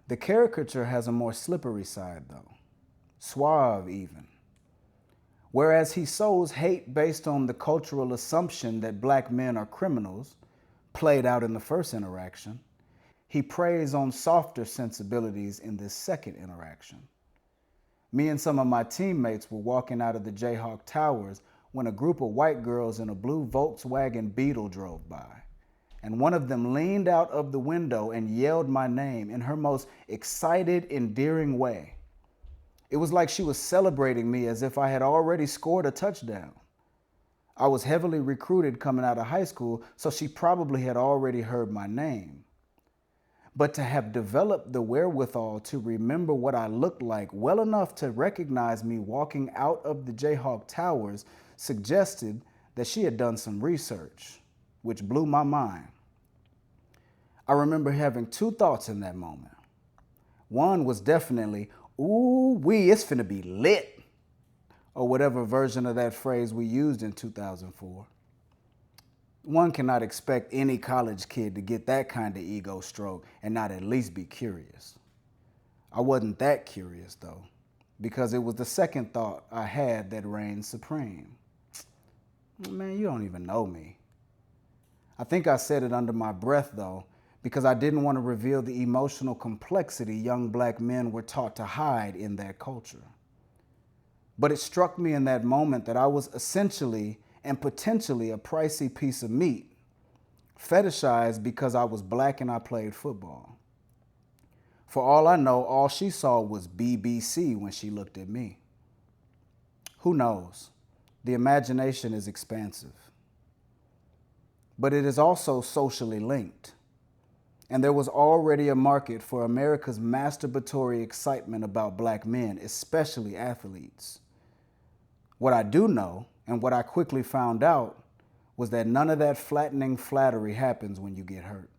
The caricature has a more slippery side, though, suave even. Whereas he sows hate based on the cultural assumption that black men are criminals, played out in the first interaction, he preys on softer sensibilities in this second interaction. Me and some of my teammates were walking out of the Jayhawk Towers when a group of white girls in a blue Volkswagen Beetle drove by, and one of them leaned out of the window and yelled my name in her most excited, endearing way. It was like she was celebrating me as if I had already scored a touchdown. I was heavily recruited coming out of high school, so she probably had already heard my name. But to have developed the wherewithal to remember what I looked like well enough to recognize me walking out of the Jayhawk Towers suggested that she had done some research, which blew my mind. I remember having two thoughts in that moment. One was definitely, ooh-wee, it's finna be lit, or whatever version of that phrase we used in 2004. One cannot expect any college kid to get that kind of ego stroke and not at least be curious. I wasn't that curious, though, because it was the second thought I had that reigned supreme. Man, you don't even know me. I think I said it under my breath, though, because I didn't want to reveal the emotional complexity young black men were taught to hide in that culture. But it struck me in that moment that I was essentially and potentially a pricey piece of meat, fetishized because I was black and I played football. For all I know, all she saw was BBC when she looked at me. Who knows? The imagination is expansive. But it is also socially linked. And there was already a market for America's masturbatory excitement about black men, especially athletes. What I do know, and what I quickly found out, was that none of that flattening flattery happens when you get hurt.